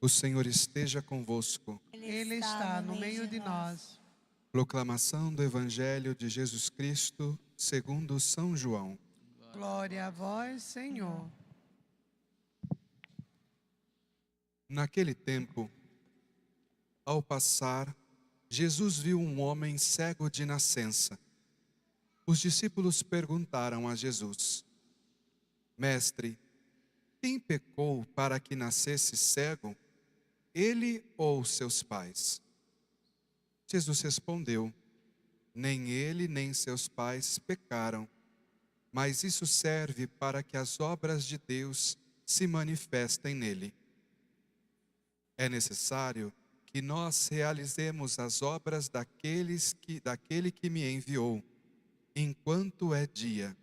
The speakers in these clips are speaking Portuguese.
O Senhor esteja convosco. Ele está no meio de nós. Proclamação do Evangelho de Jesus Cristo, segundo São João. Glória a vós, Senhor. Naquele tempo, ao passar, Jesus viu um homem cego de nascença. Os discípulos perguntaram a Jesus: Mestre, quem pecou para que nascesse cego, ele ou seus pais? Jesus respondeu: Nem ele nem seus pais pecaram, mas isso serve para que as obras de Deus se manifestem nele. É necessário que nós realizemos as obras daquele que me enviou, enquanto é dia.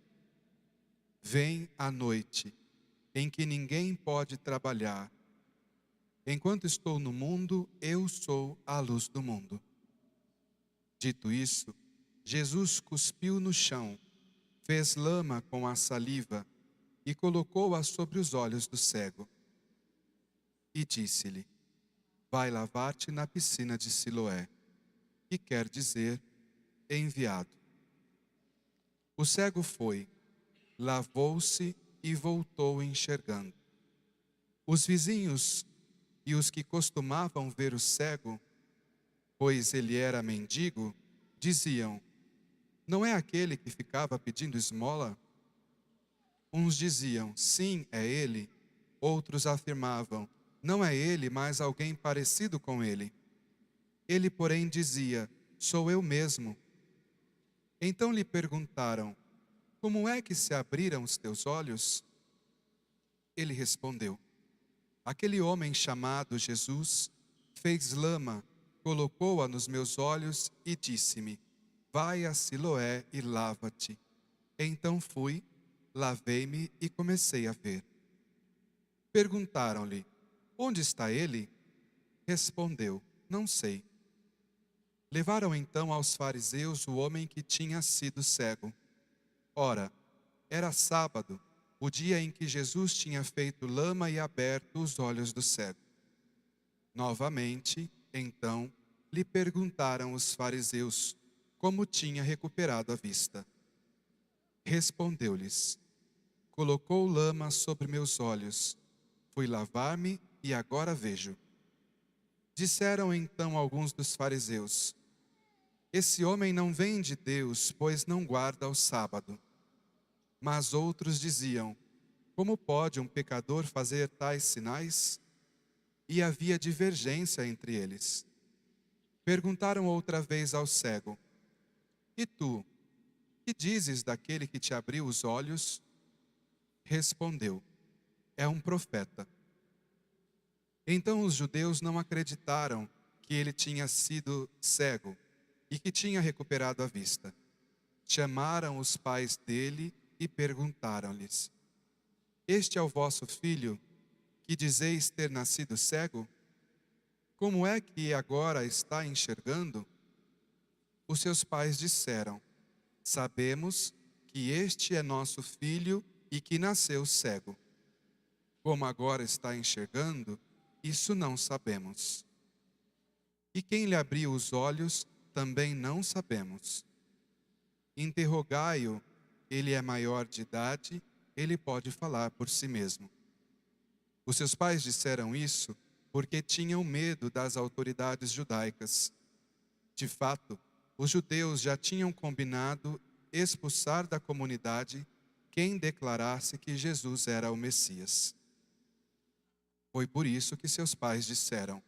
Vem a noite, em que ninguém pode trabalhar. Enquanto estou no mundo, eu sou a luz do mundo. Dito isso, Jesus cuspiu no chão, fez lama com a saliva e colocou-a sobre os olhos do cego. E disse-lhe: Vai lavar-te na piscina de Siloé, que quer dizer enviado. O cego foi, lavou-se e voltou enxergando. Os vizinhos e os que costumavam ver o cego, pois ele era mendigo, diziam: Não é aquele que ficava pedindo esmola? Uns diziam: Sim, é ele. Outros afirmavam: Não é ele, mas alguém parecido com ele. Ele, porém, dizia: Sou eu mesmo. Então lhe perguntaram: Como é que se abriram os teus olhos? Ele respondeu: Aquele homem chamado Jesus fez lama, colocou-a nos meus olhos e disse-me: Vai a Siloé e lava-te. Então fui, lavei-me e comecei a ver. Perguntaram-lhe: Onde está ele? Respondeu: Não sei. Levaram então aos fariseus o homem que tinha sido cego. Ora, era sábado, o dia em que Jesus tinha feito lama e aberto os olhos do cego. Novamente, então, lhe perguntaram os fariseus como tinha recuperado a vista. Respondeu-lhes: Colocou lama sobre meus olhos, fui lavar-me e agora vejo. Disseram então alguns dos fariseus: Esse homem não vem de Deus, pois não guarda o sábado. Mas outros diziam: Como pode um pecador fazer tais sinais? E havia divergência entre eles. Perguntaram outra vez ao cego: E tu, que dizes daquele que te abriu os olhos? Respondeu: É um profeta. Então os judeus não acreditaram que ele tinha sido cego e que tinha recuperado a vista. Chamaram os pais dele e perguntaram-lhes: Este é o vosso filho, que dizeis ter nascido cego? Como é que agora está enxergando? Os seus pais disseram: Sabemos que este é nosso filho e que nasceu cego. Como agora está enxergando, isso não sabemos. E quem lhe abriu os olhos, também não sabemos. Interrogai-o, ele é maior de idade, ele pode falar por si mesmo. Os seus pais disseram isso porque tinham medo das autoridades judaicas. De fato, os judeus já tinham combinado expulsar da comunidade quem declarasse que Jesus era o Messias. Foi por isso que seus pais disseram: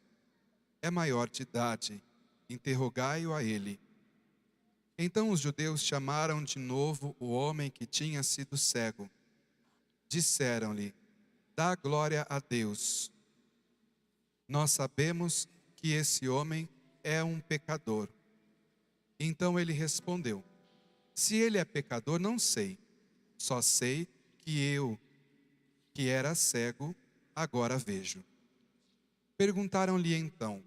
É maior de idade, interrogai-o a ele. Então os judeus chamaram de novo o homem que tinha sido cego. Disseram-lhe: Dá glória a Deus. Nós sabemos que esse homem é um pecador. Então ele respondeu: Se ele é pecador, não sei. Só sei que eu, que era cego, agora vejo. Perguntaram-lhe então: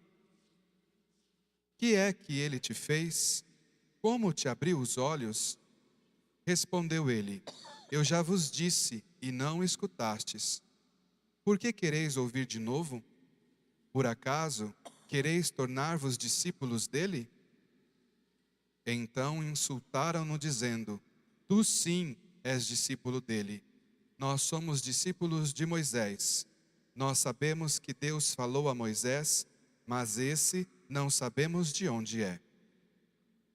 Que é que ele te fez? Como te abriu os olhos? Respondeu ele: Eu já vos disse e não escutastes. Por que quereis ouvir de novo? Por acaso quereis tornar-vos discípulos dele? Então insultaram-no, dizendo: Tu sim és discípulo dele. Nós somos discípulos de Moisés. Nós sabemos que Deus falou a Moisés, mas esse não sabemos de onde é.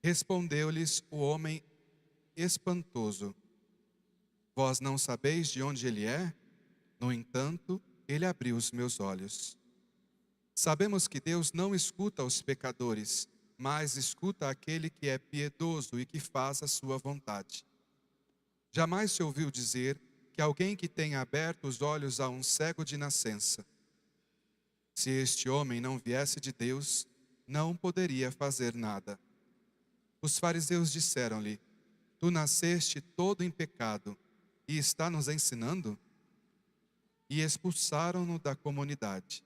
Respondeu-lhes o homem espantoso: Vós não sabeis de onde ele é? No entanto, ele abriu os meus olhos. Sabemos que Deus não escuta os pecadores, mas escuta aquele que é piedoso e que faz a sua vontade. Jamais se ouviu dizer que alguém que tenha aberto os olhos a um cego de nascença. Se este homem não viesse de Deus, não poderia fazer nada. Os fariseus disseram-lhe: Tu nasceste todo em pecado e está nos ensinando? E expulsaram-no da comunidade.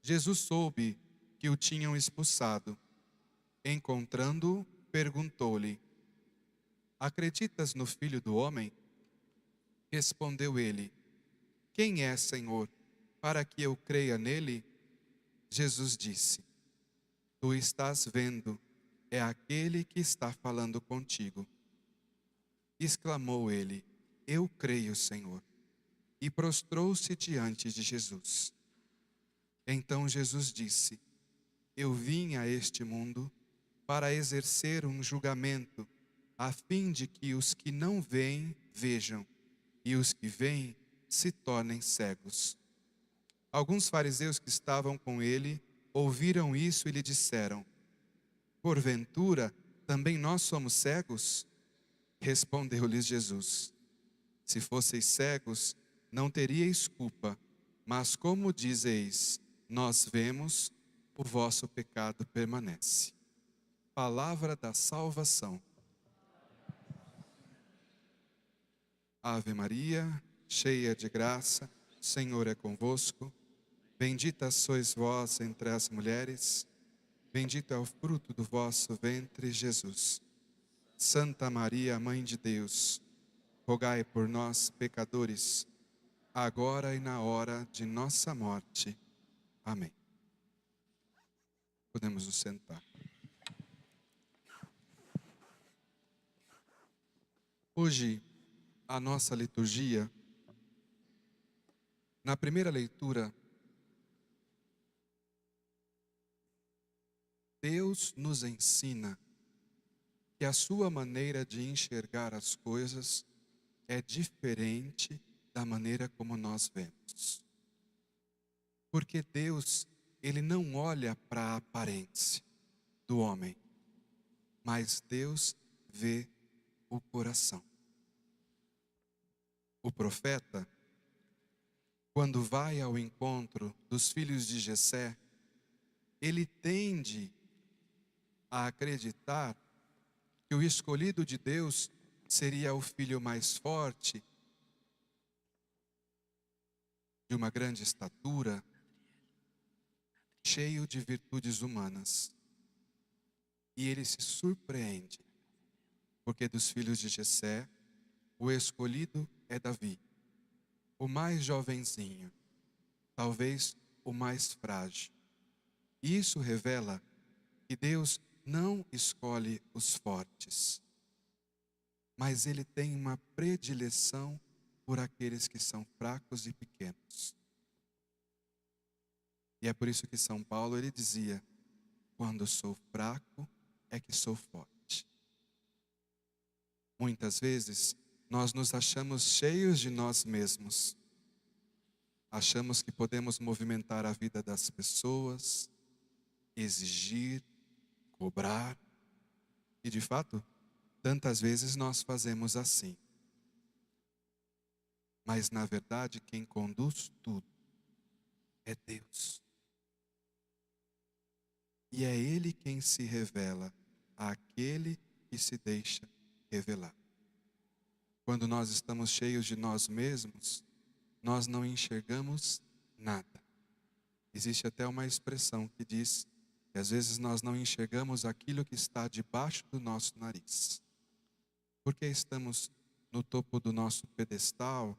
Jesus soube que o tinham expulsado. Encontrando-o, perguntou-lhe: Acreditas no Filho do Homem? Respondeu ele: Quem é, Senhor, para que eu creia nele? Jesus disse: Tu estás vendo, é aquele que está falando contigo. Exclamou ele: Eu creio, Senhor. E prostrou-se diante de Jesus. Então Jesus disse: Eu vim a este mundo para exercer um julgamento, a fim de que os que não veem, vejam, e os que veem se tornem cegos. Alguns fariseus que estavam com ele ouviram isso e lhe disseram: Porventura, também nós somos cegos? Respondeu-lhes Jesus: Se fosseis cegos, não teríeis culpa, mas como dizeis, nós vemos, o vosso pecado permanece. Palavra da salvação. Ave Maria, cheia de graça, o Senhor é convosco. Bendita sois vós entre as mulheres, bendito é o fruto do vosso ventre, Jesus. Santa Maria, Mãe de Deus, rogai por nós, pecadores, agora e na hora de nossa morte. Amém. Podemos nos sentar. Hoje, a nossa liturgia, na primeira leitura, Deus nos ensina que a sua maneira de enxergar as coisas é diferente da maneira como nós vemos. Porque Deus, Ele não olha para a aparência do homem, mas Deus vê o coração. O profeta, quando vai ao encontro dos filhos de Jessé, ele tende a acreditar que o escolhido de Deus seria o filho mais forte, de uma grande estatura, cheio de virtudes humanas. E ele se surpreende, porque dos filhos de Jessé, o escolhido é Davi, o mais jovenzinho, talvez o mais frágil. E isso revela que Deus não escolhe os fortes, mas Ele tem uma predileção por aqueles que são fracos e pequenos. E é por isso que São Paulo ele dizia: quando sou fraco é que sou forte. Muitas vezes nós nos achamos cheios de nós mesmos. Achamos que podemos movimentar a vida das pessoas, exigir, cobrar. E de fato, tantas vezes nós fazemos assim. Mas na verdade quem conduz tudo é Deus. E é Ele quem se revela àquele que se deixa revelar. Quando nós estamos cheios de nós mesmos, nós não enxergamos nada. Existe até uma expressão que diz que às vezes nós não enxergamos aquilo que está debaixo do nosso nariz. Porque estamos no topo do nosso pedestal,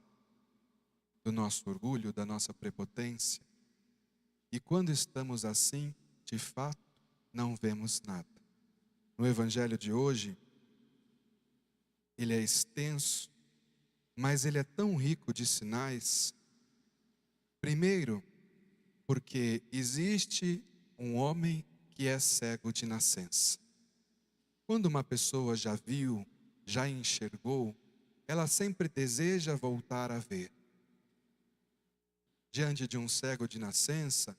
do nosso orgulho, da nossa prepotência. E quando estamos assim, de fato, não vemos nada. No Evangelho de hoje, ele é extenso, mas ele é tão rico de sinais. Primeiro, porque existe um homem que é cego de nascença. Quando uma pessoa já viu, já enxergou, ela sempre deseja voltar a ver. Diante de um cego de nascença,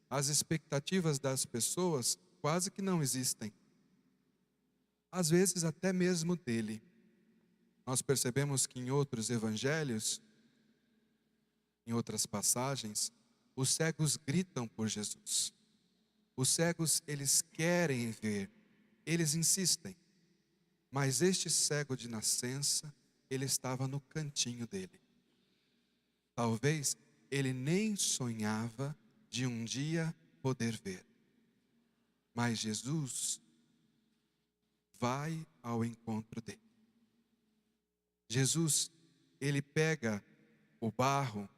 as expectativas das pessoas quase que não existem. Às vezes até mesmo dele. Nós percebemos que em outros evangelhos, em outras passagens, os cegos gritam por Jesus. Os cegos, eles querem ver, eles insistem. Mas este cego de nascença, ele estava no cantinho dele. Talvez ele nem sonhava de um dia poder ver. Mas Jesus vai ao encontro dele. Jesus, ele pega o barro,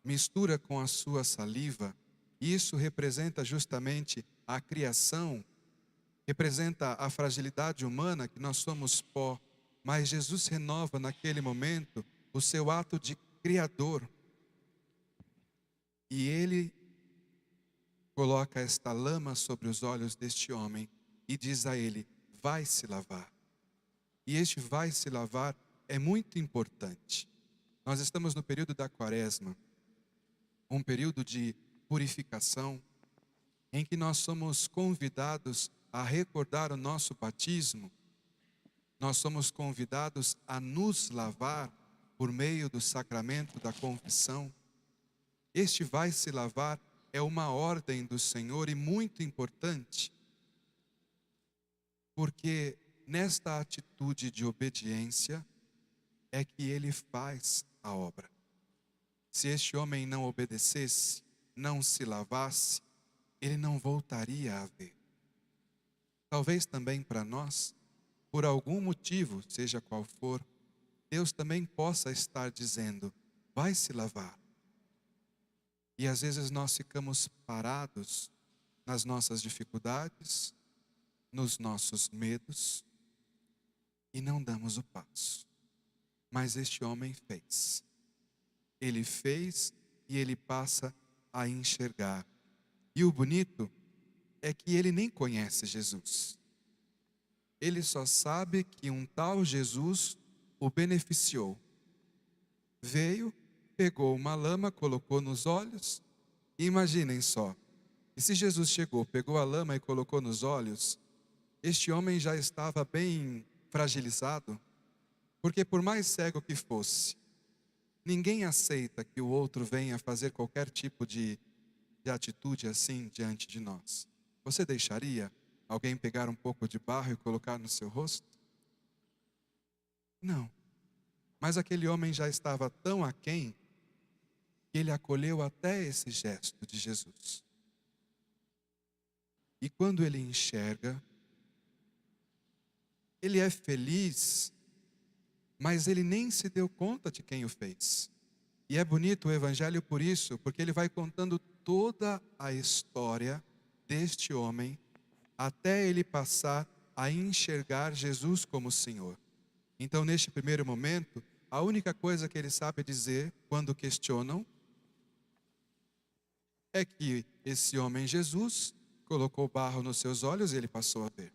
mistura com a sua saliva, e isso representa justamente a criação, representa a fragilidade humana, que nós somos pó, mas Jesus renova naquele momento o seu ato de criador. E ele coloca esta lama sobre os olhos deste homem e diz a ele: vai se lavar. E este vai se lavar é muito importante. Nós estamos no período da Quaresma, um período de purificação, em que nós somos convidados a recordar o nosso batismo. Nós somos convidados a nos lavar por meio do sacramento da confissão. Este vai se lavar é uma ordem do Senhor e muito importante, porque nesta atitude de obediência é que ele faz a obra. Se este homem não obedecesse, não se lavasse, ele não voltaria a ver. Talvez também para nós, por algum motivo, seja qual for, Deus também possa estar dizendo: vai se lavar. E às vezes nós ficamos parados nas nossas dificuldades, nos nossos medos, e não damos o passo. Mas este homem fez. Ele fez e ele passa a enxergar. E o bonito é que ele nem conhece Jesus. Ele só sabe que um tal Jesus o beneficiou. Veio, pegou uma lama, colocou nos olhos. E imaginem só, e se Jesus chegou, pegou a lama e colocou nos olhos, este homem já estava bem fragilizado, porque por mais cego que fosse, ninguém aceita que o outro venha fazer qualquer tipo de atitude assim diante de nós. Você deixaria alguém pegar um pouco de barro e colocar no seu rosto? Não. Mas aquele homem já estava tão aquém que ele acolheu até esse gesto de Jesus. E quando ele enxerga, ele é feliz, mas ele nem se deu conta de quem o fez. E é bonito o Evangelho por isso, porque ele vai contando toda a história deste homem, até ele passar a enxergar Jesus como Senhor. Então, neste primeiro momento, a única coisa que ele sabe dizer, quando questionam, é que esse homem Jesus colocou barro nos seus olhos e ele passou a ver.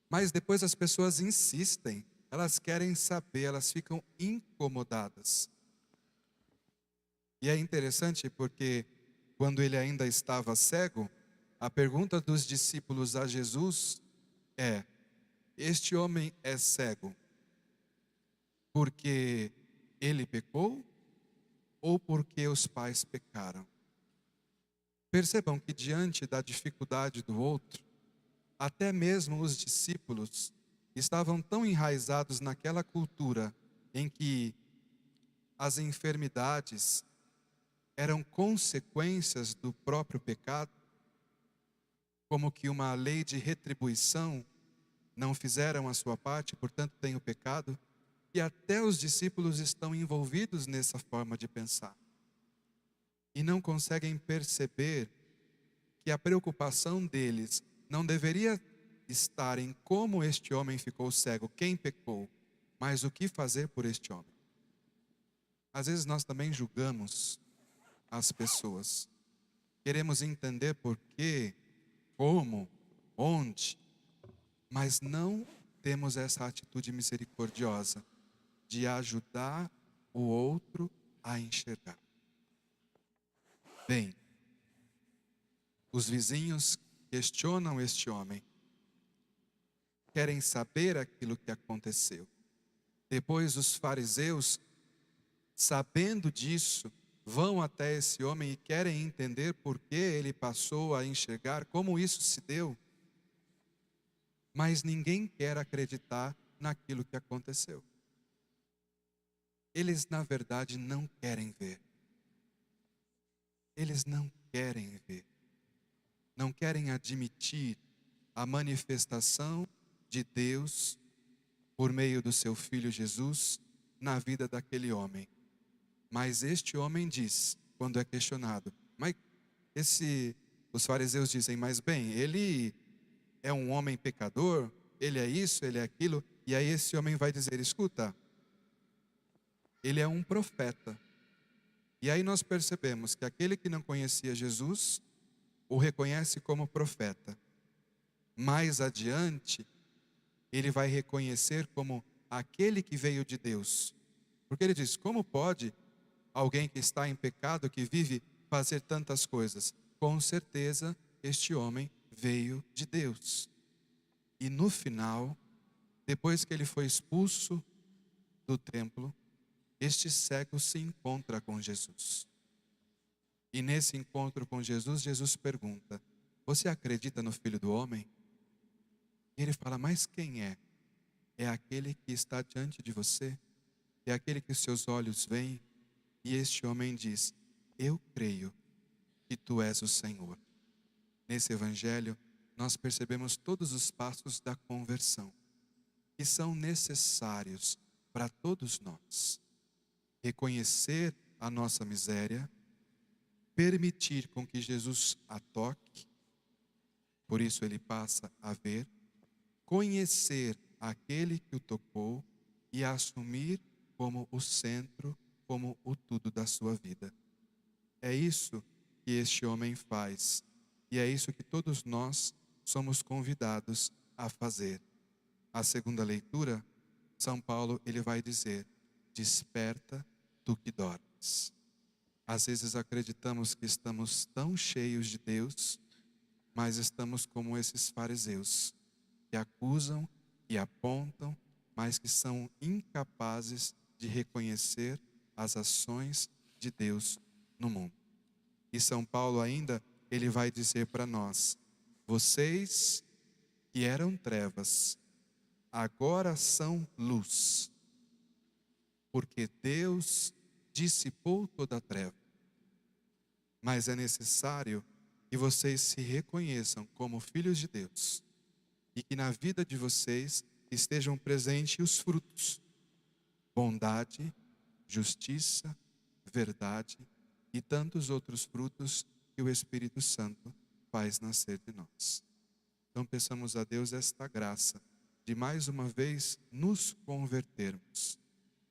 Mas depois as pessoas insistem, elas querem saber, elas ficam incomodadas. E é interessante porque quando ele ainda estava cego, a pergunta dos discípulos a Jesus é: este homem é cego porque ele pecou ou porque os pais pecaram? Percebam que diante da dificuldade do outro, até mesmo os discípulos estavam tão enraizados naquela cultura em que as enfermidades eram consequências do próprio pecado, como que uma lei de retribuição, não fizeram a sua parte, portanto têm o pecado, e até os discípulos estão envolvidos nessa forma de pensar. E não conseguem perceber que a preocupação deles não deveria estar em como este homem ficou cego, quem pecou, mas o que fazer por este homem. Às vezes nós também julgamos as pessoas. Queremos entender por quê, como, onde, mas não temos essa atitude misericordiosa de ajudar o outro a enxergar. Bem, os vizinhos questionam este homem, querem saber aquilo que aconteceu. Depois os fariseus, sabendo disso, vão até esse homem e querem entender por que ele passou a enxergar, como isso se deu. Mas ninguém quer acreditar naquilo que aconteceu. Eles, na verdade, não querem ver. Eles não querem ver. Não querem admitir a manifestação de Deus por meio do seu Filho Jesus na vida daquele homem. Mas este homem diz, quando é questionado, os fariseus dizem, mas bem, ele é um homem pecador, ele é isso, ele é aquilo, e aí esse homem vai dizer, escuta, ele é um profeta. E aí nós percebemos que aquele que não conhecia Jesus, o reconhece como profeta. Mais adiante, ele vai reconhecer como aquele que veio de Deus. Porque ele diz, como pode alguém que está em pecado, que vive, fazer tantas coisas? Com certeza, este homem veio de Deus. E no final, depois que ele foi expulso do templo, este cego se encontra com Jesus. E nesse encontro com Jesus, Jesus pergunta, você acredita no Filho do Homem? E ele fala, mas quem é? É aquele que está diante de você? É aquele que os seus olhos veem? E este homem diz, eu creio que tu és o Senhor. Nesse evangelho, nós percebemos todos os passos da conversão, que são necessários para todos nós. Reconhecer a nossa miséria, permitir com que Jesus a toque, por isso ele passa a ver, conhecer aquele que o tocou e assumir como o centro, como o tudo da sua vida. É isso que este homem faz e é isso que todos nós somos convidados a fazer. A segunda leitura, São Paulo ele vai dizer, desperta tu que dormes. Às vezes acreditamos que estamos tão cheios de Deus, mas estamos como esses fariseus, que acusam e apontam, mas que são incapazes de reconhecer as ações de Deus no mundo. E São Paulo ainda, ele vai dizer para nós, vocês que eram trevas, agora são luz, porque Deus dissipou toda a treva. Mas é necessário que vocês se reconheçam como filhos de Deus e que na vida de vocês estejam presentes os frutos, bondade, justiça, verdade e tantos outros frutos que o Espírito Santo faz nascer de nós. Então peçamos a Deus esta graça de mais uma vez nos convertermos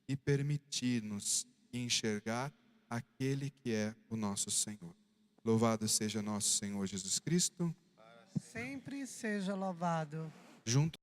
e permitir-nos enxergar aquele que é o nosso Senhor. Louvado seja nosso Senhor Jesus Cristo. Sempre seja louvado. Juntos